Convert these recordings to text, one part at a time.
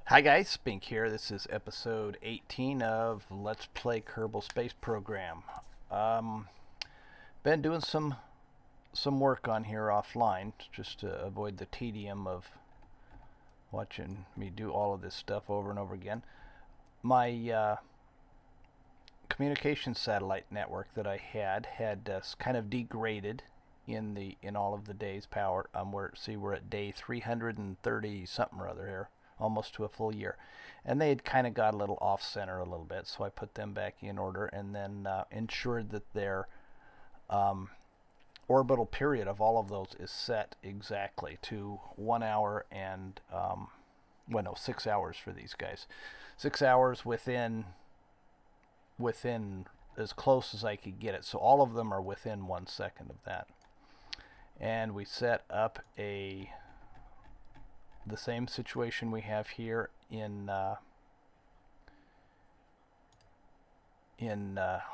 Hi guys, Spink here. This is episode 18 of Let's Play Kerbal Space Program. Um, been doing some work on here offline just to avoid the tedium of watching me do all of this stuff over and over again. My communication satellite network that I had kind of degraded in all of the days power. We're at day 330 something or other here, almost to a full year, and they had kind of got a little off center a little bit, so I put them back in order and then ensured that their orbital period of all of those is set exactly to 1 hour and 6 hours for these guys. 6 hours within as close as I could get it, so all of them are within 1 second of that. And we set up the same situation we have here in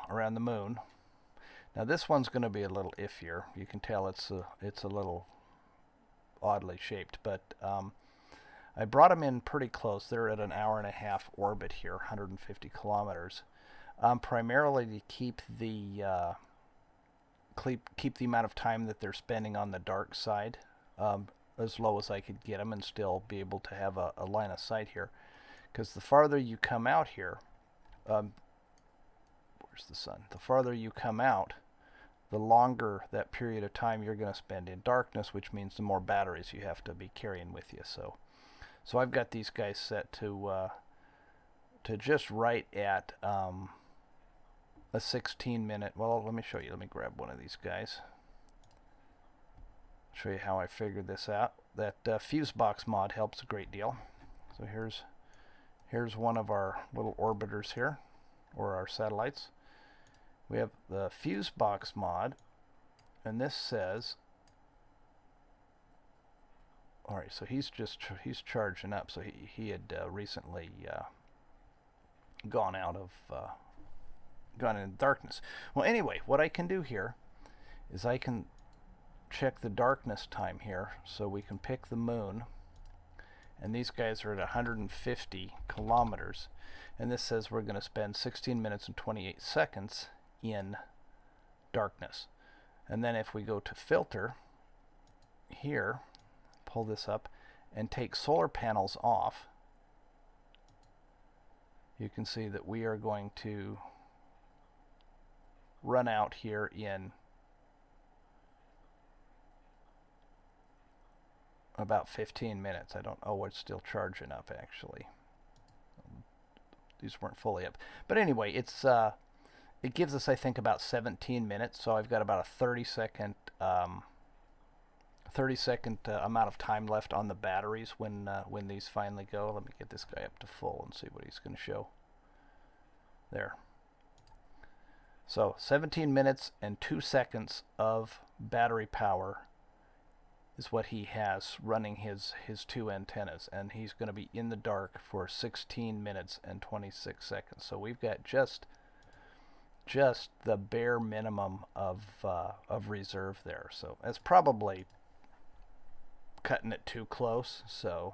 around the moon. Now this one's going to be a little iffier. You can tell it's a little oddly shaped, but I brought them in pretty close. They're at an hour and a half orbit here, 150 kilometers, primarily to keep the amount of time that they're spending on the dark side as low as I could get them and still be able to have a line of sight here. Because the farther you come out here, where's the sun? The farther you come out, the longer that period of time you're going to spend in darkness, which means the more batteries you have to be carrying with you. So I've got these guys set to just right at a 16-minute. Well, let me show you. Let me grab one of these guys. Show you how I figured this out. That fuse box mod helps a great deal. So here's one of our little orbiters here, or our satellites. We have the fuse box mod, and this says, all right, so he's charging up. So he had recently gone into darkness. Well, anyway, what I can do here is I can check the darkness time here, so we can pick the moon, and these guys are at 150 kilometers, and this says we're going to spend 16 minutes and 28 seconds in darkness. And then if we go to filter here, pull this up and take solar panels off, you can see that we are going to run out here in about 15 minutes. I don't know, it's still charging up actually. These weren't fully up, but anyway, it gives us, I think, about 17 minutes. So I've got about a 30-second amount of time left on the batteries when these finally go. Let me get this guy up to full and see what he's going to show. There. So 17 minutes and 2 seconds of battery power is what he has running his two antennas, and he's going to be in the dark for 16 minutes and 26 seconds. So we've got just the bare minimum of reserve there. So that's probably cutting it too close, so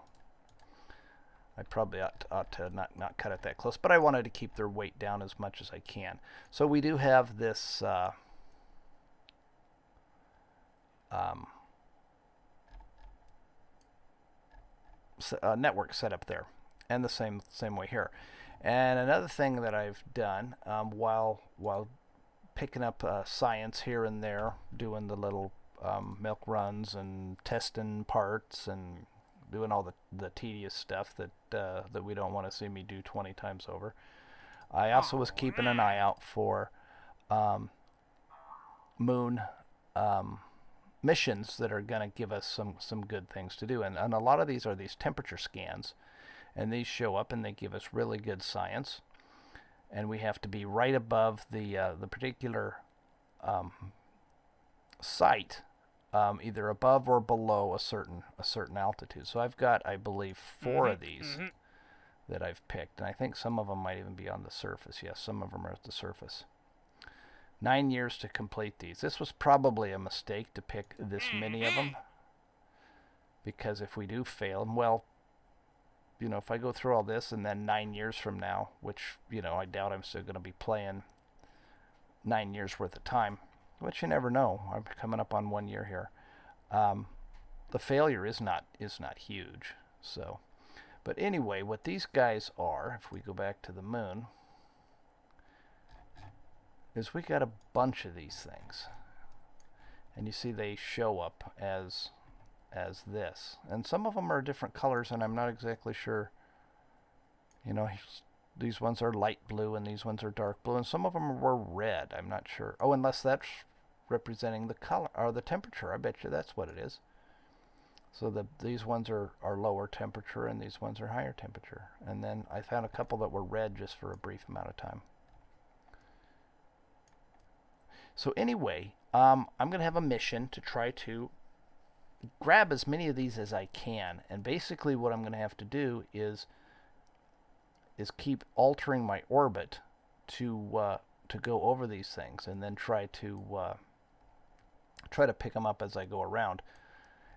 I probably ought to not cut it that close, but I wanted to keep their weight down as much as I can. So we do have this network set up there, and the same way here. And another thing that I've done while picking up science here and there, doing the little milk runs and testing parts and doing all the tedious stuff that we don't want to see me do 20 times over, I also was keeping an eye out for moon missions that are going to give us some good things to do. And a lot of these are these temperature scans, and these show up and they give us really good science. And we have to be right above the particular site, either above or below a certain altitude. So I've got, I believe, 4 of these that I've picked, and I think some of them might even be on the surface. Yes, some of them are at the surface. 9 years to complete these. This was probably a mistake to pick this many of them, because if we do fail, well, you know, if I go through all this and then 9 years from now, which, you know, I doubt I'm still going to be playing 9 years worth of time, but you never know. I'm coming up on 1 year here. The failure is not huge. So, but anyway, what these guys are, if we go back to the moon, is we got a bunch of these things, and you see they show up as this, and some of them are different colors, and I'm not exactly sure. You know, these ones are light blue and these ones are dark blue, and some of them were red. I'm not sure. Oh, unless that's representing the color or the temperature. I bet you that's what it is. So these ones are lower temperature and these ones are higher temperature. And then I found a couple that were red just for a brief amount of time. So anyway, I'm going to have a mission to try to grab as many of these as I can. And basically what I'm going to have to do is keep altering my orbit to go over these things, and then try to pick them up as I go around.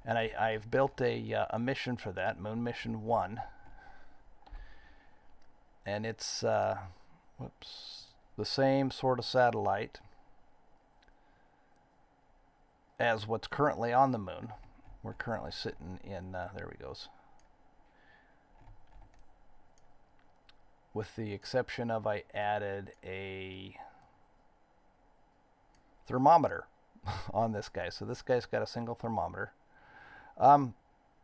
And I've built a mission for that, Moon Mission 1. And it's the same sort of satellite as what's currently on the moon. We're currently sitting in, there we goes. With the exception of I added a thermometer on this guy. So this guy's got a single thermometer.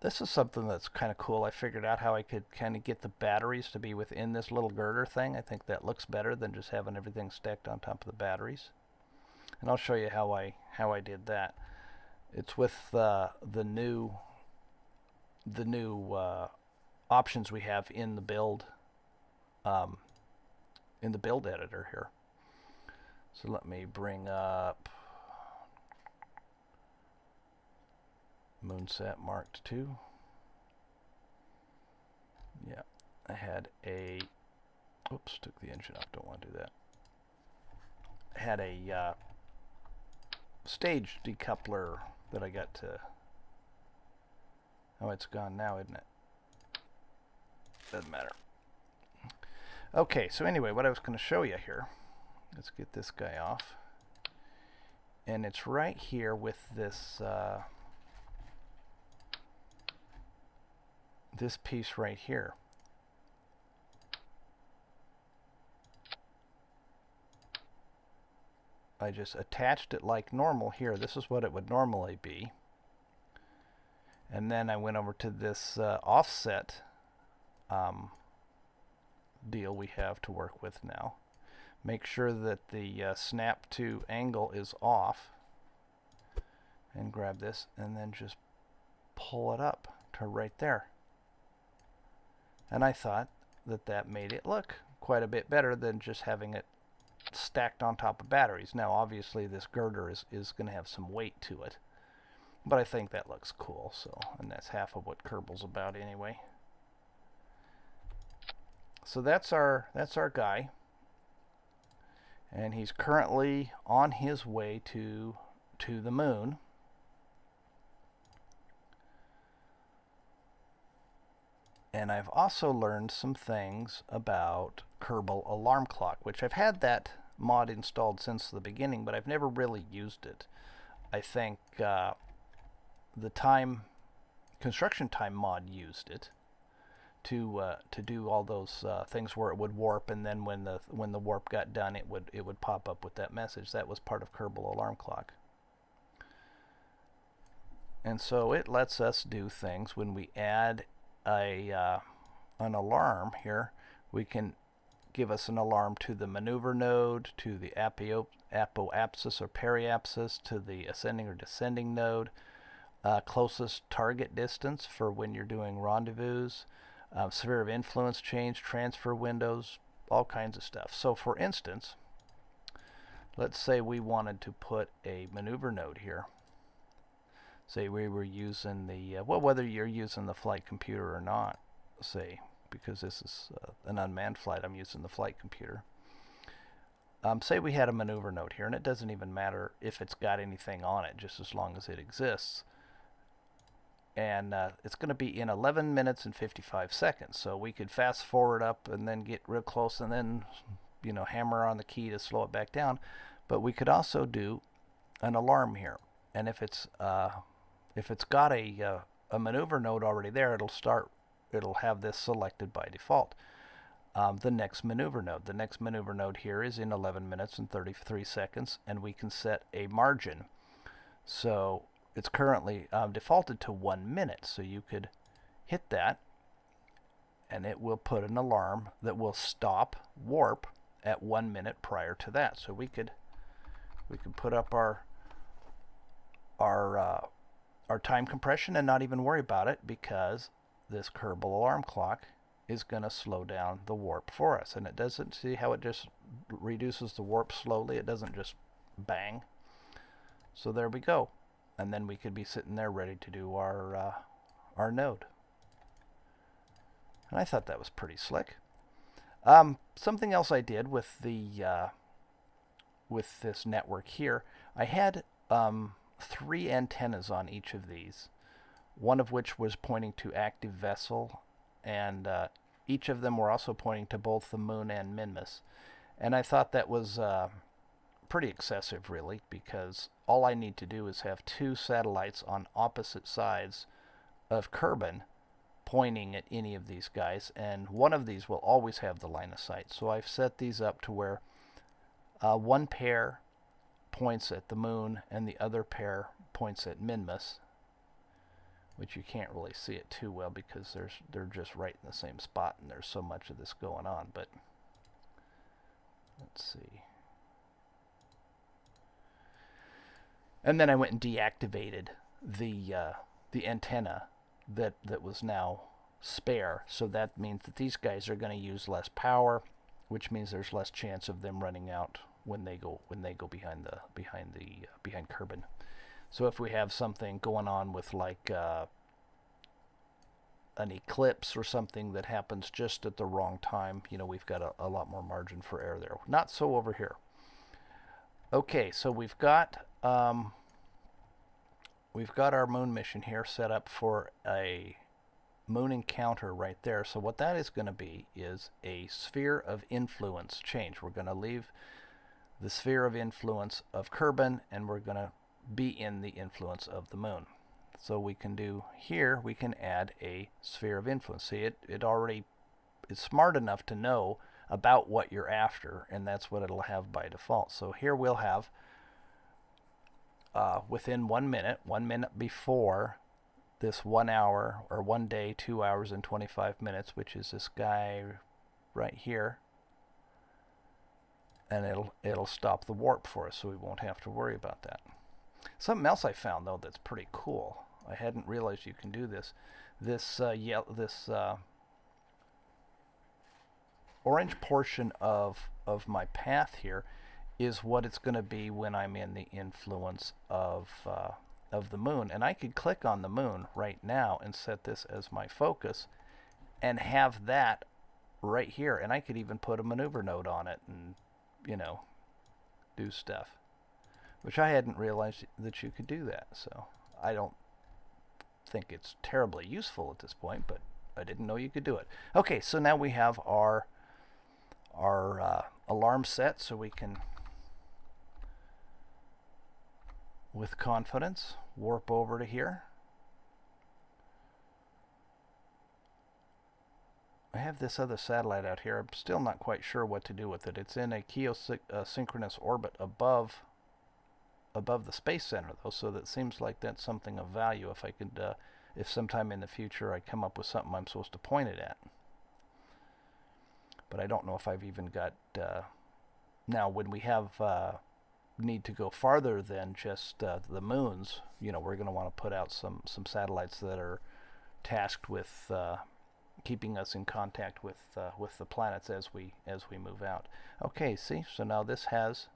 This is something that's kind of cool. I figured out how I could kind of get the batteries to be within this little girder thing. I think that looks better than just having everything stacked on top of the batteries. And I'll show you how I did that. It's with the new options we have in the build editor here. So let me bring up Moonsat Mark II. Yeah, I had a, oops, took the engine off, don't want to do that. I had a stage decoupler that I got to, oh, it's gone now, isn't it? Doesn't matter. Okay, so anyway, what I was going to show you here, let's get this guy off. And it's right here with this this piece right here. I just attached it like normal here. This is what it would normally be. And then I went over to this offset deal we have to work with now. Make sure that the snap to angle is off, and grab this and then just pull it up to right there. And I thought that that made it look quite a bit better than just having it stacked on top of batteries. Now obviously this girder is going to have some weight to it, but I think that looks cool. So, and that's half of what Kerbal's about anyway. So that's our guy, and he's currently on his way to the moon. And I've also learned some things about Kerbal Alarm Clock, which I've had that mod installed since the beginning, but I've never really used it. I think the construction time mod used it to do all those things where it would warp, and then when the warp got done, it would pop up with that message. That was part of Kerbal Alarm Clock. And so it lets us do things when we add an alarm here. We can give us an alarm to the maneuver node, to the apoapsis or periapsis, to the ascending or descending node, closest target distance for when you're doing rendezvous, sphere of influence change, transfer windows, all kinds of stuff. So for instance, let's say we wanted to put a maneuver node here. Say we were using the, well, whether you're using the flight computer or not, say, because this is an unmanned flight, I'm using the flight computer. Say we had a maneuver node here, and it doesn't even matter if it's got anything on it, just as long as it exists. and it's going to be in 11 minutes and 55 seconds. So we could fast forward up and then get real close and then, you know, hammer on the key to slow it back down. But we could also do an alarm here, and if it's got a maneuver node already there, it'll have this selected by default. The next maneuver node here is in 11 minutes and 33 seconds, and we can set a margin. So it's currently defaulted to 1 minute, so you could hit that and it will put an alarm that will stop warp at 1 minute prior to that. So we could put up our time compression and not even worry about it, because this Kerbal alarm clock is going to slow down the warp for us. And it doesn't, see how it just reduces the warp slowly? It doesn't just bang. So there we go. And then we could be sitting there ready to do our node. And I thought that was pretty slick. Something else I did with the with this network here, I had 3 antennas on each of these, one of which was pointing to active vessel, and each of them were also pointing to both the moon and Minmus. And I thought that was pretty excessive, really, because all I need to do is have 2 satellites on opposite sides of Kerbal pointing at any of these guys, and one of these will always have the line of sight. So I've set these up to where one pair points at the moon and the other pair points at Minmus, which you can't really see it too well because they're just right in the same spot and there's so much of this going on. But let's see. And then I went and deactivated the antenna that was now spare. So that means that these guys are going to use less power, which means there's less chance of them running out when they go behind Kerbal. So if we have something going on with like an eclipse or something that happens just at the wrong time, you know, we've got a lot more margin for error there. Not so over here. Okay, so we've got our moon mission here set up for a moon encounter right there. So what that is going to be is a sphere of influence change. We're going to leave the sphere of influence of Kerbal, and we're going to be in the influence of the moon. So we can do here, we can add a sphere of influence. See, it already is smart enough to know about what you're after, and that's what it'll have by default. So here we'll have within 1 minute, 1 minute before this 1 hour or 1 day, 2 hours and 25 minutes, which is this guy right here, and it'll stop the warp for us, so we won't have to worry about that. Something else I found though that's pretty cool. I hadn't realized you can do this. This orange portion of my path here is what it's going to be when I'm in the influence of the moon. And I could click on the moon right now and set this as my focus and have that right here. And I could even put a maneuver node on it and, you know, do stuff, which I hadn't realized that you could do that. So I don't think it's terribly useful at this point, but I didn't know you could do it. Okay, so now we have our alarm set, so we can, with confidence, warp over to here. I have this other satellite out here. I'm still not quite sure what to do with it. It's in a geosynchronous orbit above the Space Center, though, so that seems like that's something of value. If I could, if sometime in the future I come up with something I'm supposed to point it at. But I don't know if I've even got, now when we have need to go farther than just the moons, you know, we're going to want to put out some satellites that are tasked with keeping us in contact with the planets as we move out. Okay, see, so now this has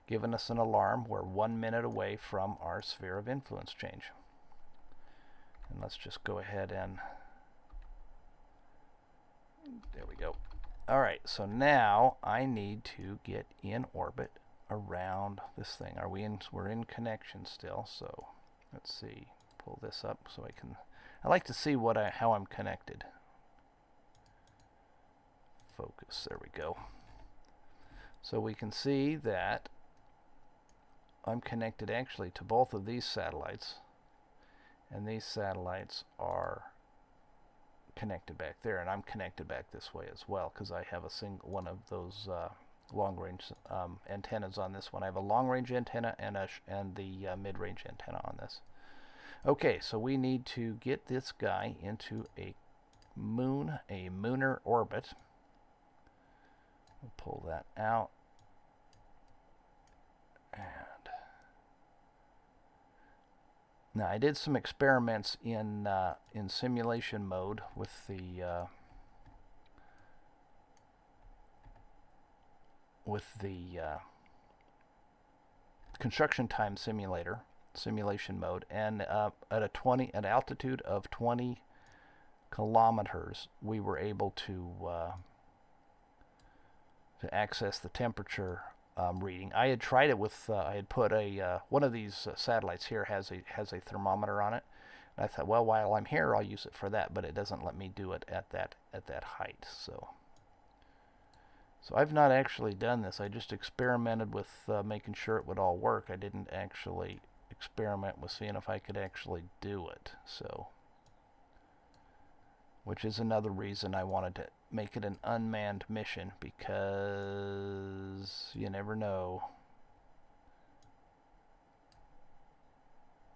given us an alarm. We're 1 minute away from our sphere of influence change. And let's just go ahead and there we go. All right, so now I need to get in orbit around this thing. We're in connection still, so let's see. pull this up so I like to see how I'm connected. Focus, there we go. So we can see that I'm connected actually to both of these satellites, and these satellites are connected back there, and I'm connected back this way as well because I have one of those long-range antennas on this one. I have a long-range antenna and the mid-range antenna on this. Okay, so we need to get this guy into a lunar orbit. We'll pull that out. And now I did some experiments in simulation mode with the construction time simulation mode, and at an altitude of 20 kilometers, we were able to access the temperature reading. I had tried it with I had put one of these satellites here has a thermometer on it. And I thought, well, while I'm here, I'll use it for that, but it doesn't let me do it at that height. So I've not actually done this. I just experimented with making sure it would all work. I didn't actually experiment with seeing if I could actually do it. So, which is another reason I wanted to make it an unmanned mission, because you never know.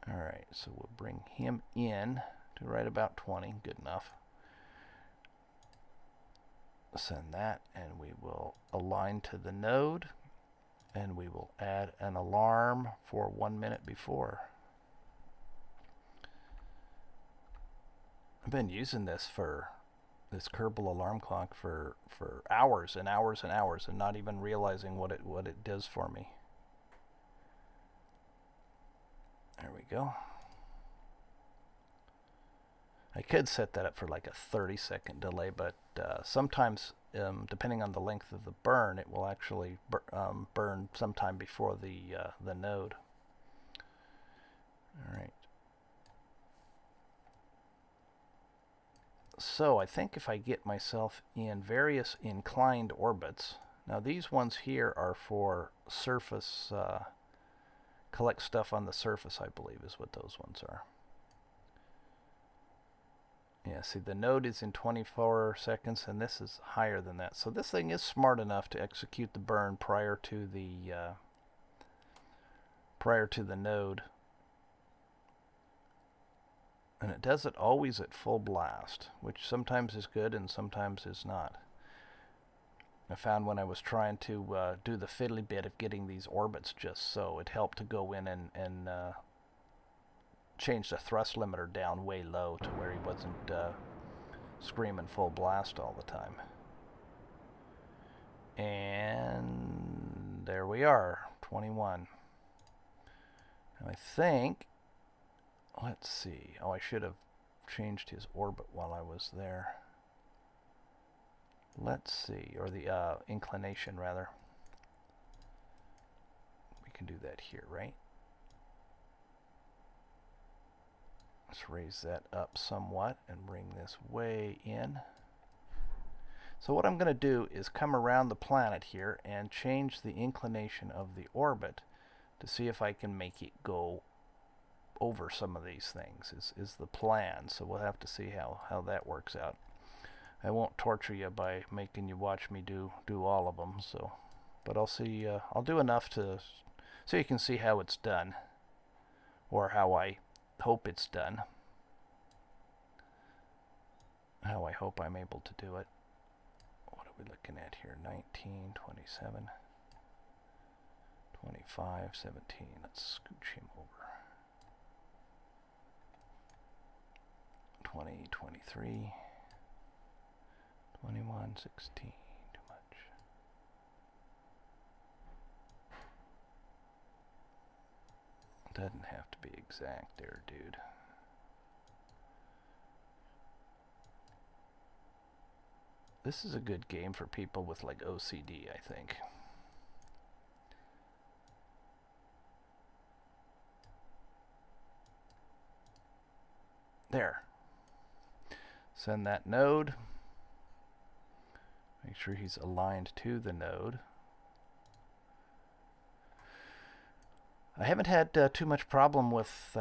Alright, so we'll bring him in to right about 20, good enough. Send that, and we will align to the node, and we will add an alarm for 1 minute before. I've been using this Kerbal alarm clock for hours and hours and hours, and not even realizing what it does for me. There we go. I could set that up for like a 30-second delay, but sometimes, depending on the length of the burn, it will actually burn sometime before the node. All right. So I think if I get myself in various inclined orbits, now these ones here are for surface, collect stuff on the surface, I believe is what those ones are. Yeah, see, the node is in 24 seconds, and this is higher than that. So this thing is smart enough to execute the burn prior to the node. And it does it always at full blast, which sometimes is good and sometimes is not. I found when I was trying to do the fiddly bit of getting these orbits just so, it helped to go in and change the thrust limiter down way low to where he wasn't screaming full blast all the time. And there we are, 21. And I think, let's see, oh, I should have changed his orbit while I was there. Let's see, or the inclination rather. We can do that here, right? Let's raise that up somewhat and bring this way in. So what I'm going to do is come around the planet here and change the inclination of the orbit to see if I can make it go over some of these things, is the plan. So we'll have to see how that works out. I won't torture you by making you watch me do all of them, so, but I'll see, I'll do enough so you can see how it's done, or how I hope it's done, how I hope I'm able to do it. What are we looking at here? 19, 27, 25, 17. Let's scooch him over. 20, 23, 21, 16. Too much. Doesn't have to be exact there, dude. This is a good game for people with like OCD, I think. There. Send that node. Make sure he's aligned to the node. I haven't had too much problem with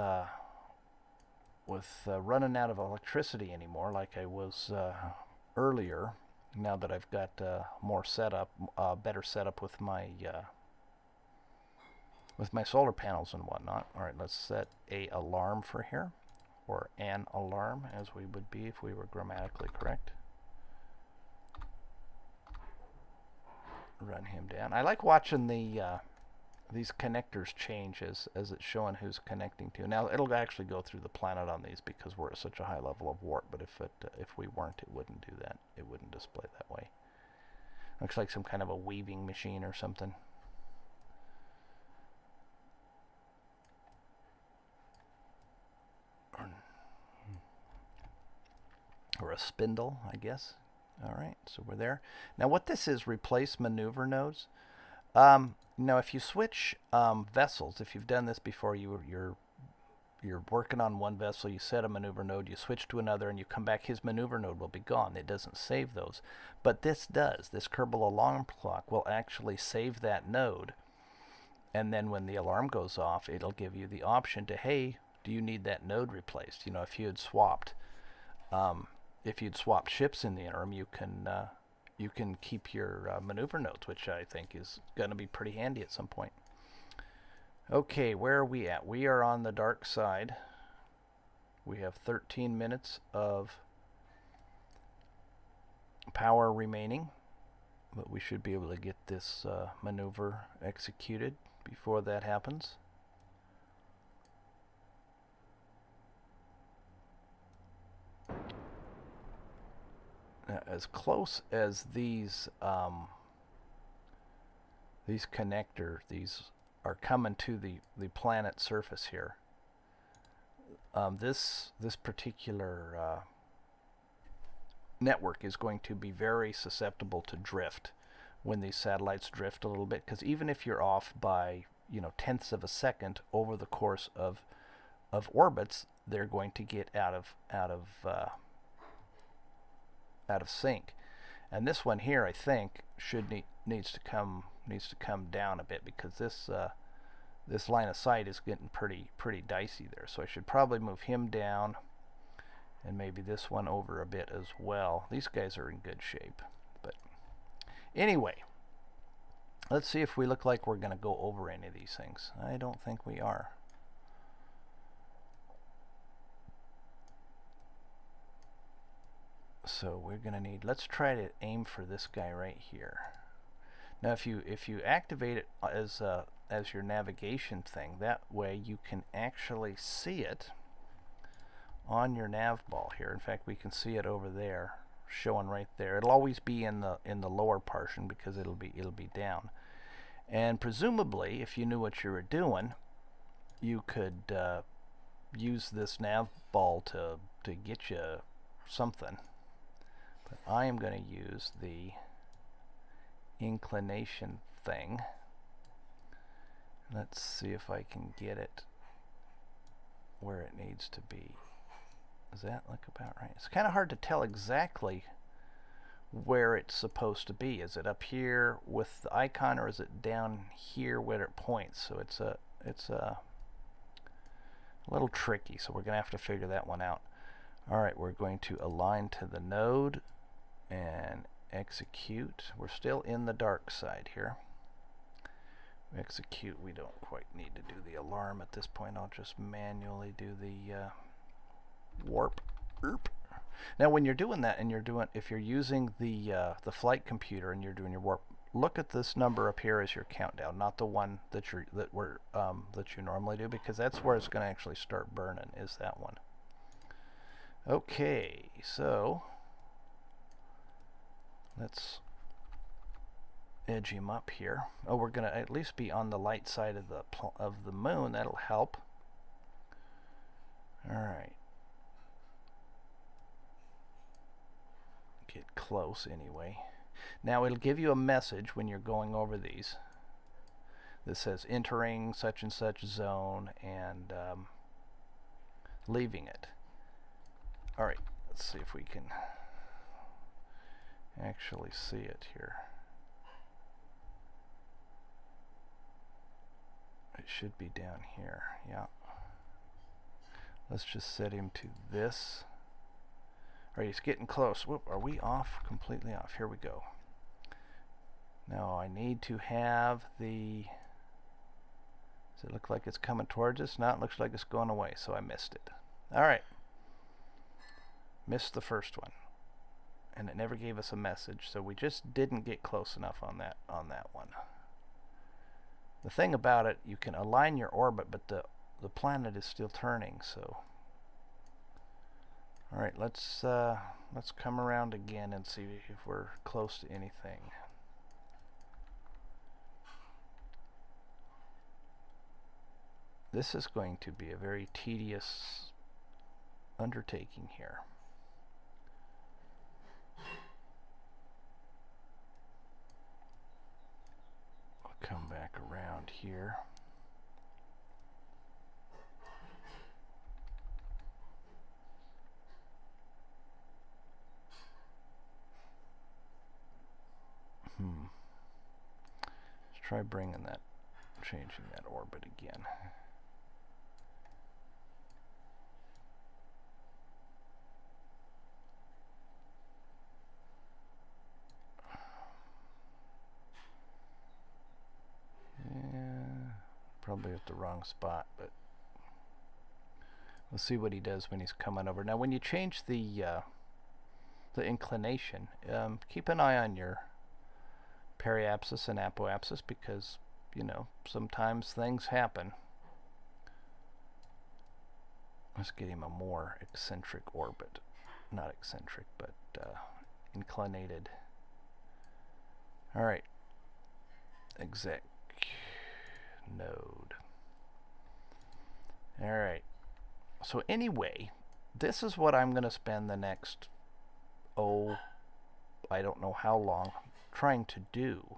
running out of electricity anymore, like I was earlier. Now that I've got more setup, better setup with my solar panels and whatnot. All right, let's set a alarm for here, or an alarm, as we would be if we were grammatically correct. Run him down. I like watching these connectors change as it's showing who's connecting to. Now it'll actually go through the planet on these because we're at such a high level of warp, but if we weren't, it wouldn't do that. It wouldn't display that way. Looks like some kind of a weaving machine or something. Or a spindle, I guess. All right, so we're there. Now what this is, replace maneuver nodes. Now if you switch vessels, if you've done this before, you're working on one vessel, you set a maneuver node, you switch to another, and you come back, his maneuver node will be gone. It doesn't save those. But this does. This Kerbal alarm clock will actually save that node. And then when the alarm goes off, it'll give you the option to, hey, do you need that node replaced? You know, if you had swapped ships in the interim, you can keep your maneuver nodes, which I think is going to be pretty handy at some point. Okay, where are we at? We are on the dark side. We have 13 minutes of power remaining, but we should be able to get this maneuver executed before that happens. Now, as close as these connectors, these are coming to the planet surface here. This particular network is going to be very susceptible to drift when these satellites drift a little bit, because even if you're off by, you know, tenths of a second over the course of orbits, they're going to get out of sync. And this one here, I think, needs to come down a bit, because this line of sight is getting pretty dicey there. So I should probably move him down, and maybe this one over a bit as well. These guys are in good shape. But anyway, let's see if we look like we're going to go over any of these things. I don't think we are. So we're going to need, let's try to aim for this guy right here. Now if you activate it as your navigation thing, that way you can actually see it on your nav ball here. In fact, we can see it over there, showing right there. It'll always be in the lower portion because it'll be down. And presumably, if you knew what you were doing, you could use this nav ball to get you something. But I am going to use the inclination thing. Let's see if I can get it where it needs to be. Does that look about right? It's kind of hard to tell exactly where it's supposed to be. Is it up here with the icon, or is it down here where it points? So it's a little tricky, so we're going to have to figure that one out. Alright, we're going to align to the node and execute. We're still in the dark side here. Execute, we don't quite need to do the alarm at this point. I'll just manually do the warp. Now when you're doing that, and if you're using the flight computer and you're doing your warp, look at this number up here as your countdown, not the one that you normally do, because that's where it's going to actually start burning, is that one. Okay, so let's edge him up here. Oh, we're going to at least be on the light side of the moon. That'll help. All right. Get close anyway. Now it'll give you a message when you're going over these that says entering such and such zone and leaving it. Alright, let's see if we can actually see it here. It should be down here, yeah. Let's just set him to this. Alright, he's getting close. Whoop, are we off? Completely off. Here we go. Now I need to have the... Does it look like it's coming towards us? No, it looks like it's going away, so I missed it. Alright. Missed the first one. And it never gave us a message, so we just didn't get close enough on that one. The thing about it, you can align your orbit, but the planet is still turning, so... Alright, let's come around again and see if we're close to anything. This is going to be a very tedious undertaking here. I'll come back around here. Let's try bringing that, changing that orbit again. Probably at the wrong spot, but we'll see what he does when he's coming over. Now when you change the inclination, keep an eye on your periapsis and apoapsis, because you know sometimes things happen. Let's get him a more eccentric orbit. Not eccentric, but inclinated. Alright. Exec node. Alright. So anyway, this is what I'm going to spend the next, I don't know how long, trying to do.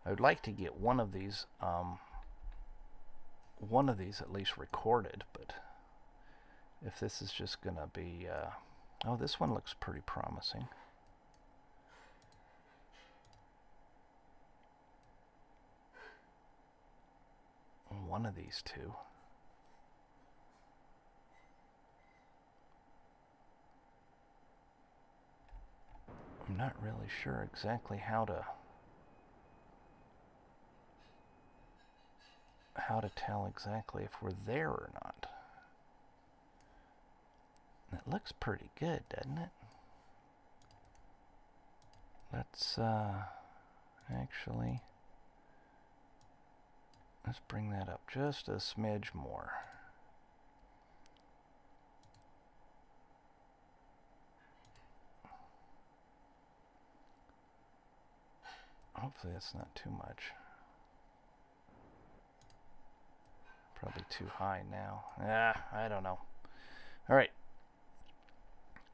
I would like to get one of these at least recorded, but if this is just going to be, oh, this one looks pretty promising. One of these two. I'm not really sure exactly how to tell exactly if we're there or not. It looks pretty good, doesn't it? Let's actually, let's bring that up just a smidge more. Hopefully that's not too much. Probably too high now. I don't know. Alright.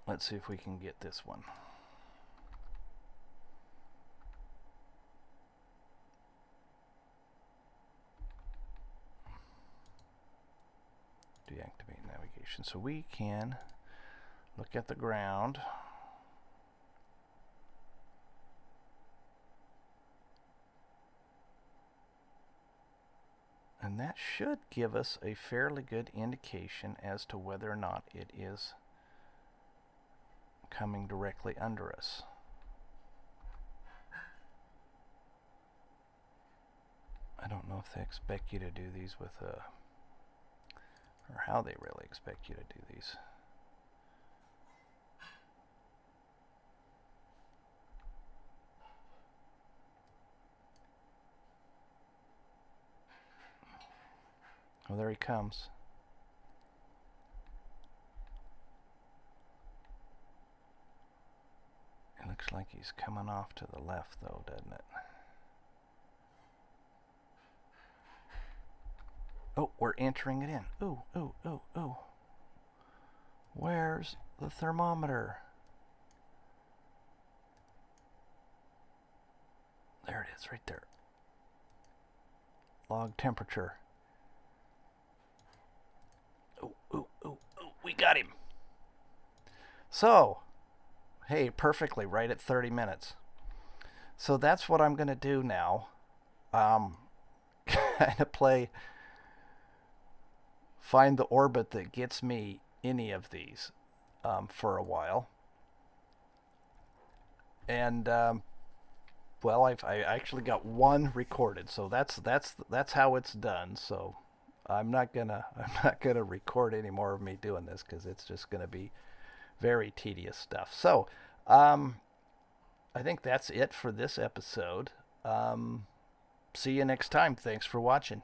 Let's see if we can get this one. Deactivate navigation. So we can look at the ground. And that should give us a fairly good indication as to whether or not it is coming directly under us. I don't know if they expect you to do these with a, or how they really expect you to do these. Oh, there he comes. It looks like he's coming off to the left, though, doesn't it? Oh, we're entering it in. Ooh, ooh, ooh, ooh. Where's the thermometer? There it is, right there. Log temperature. Ooh, ooh, ooh, ooh. We got him. So, hey, perfectly right at 30 minutes. So that's what I'm going to do now. Kind of find the orbit that gets me any of these for a while. And well, I actually got one recorded, so that's how it's done. So I'm not gonna record any more of me doing this because it's just gonna be very tedious stuff. So I think that's it for this episode. See you next time. Thanks for watching.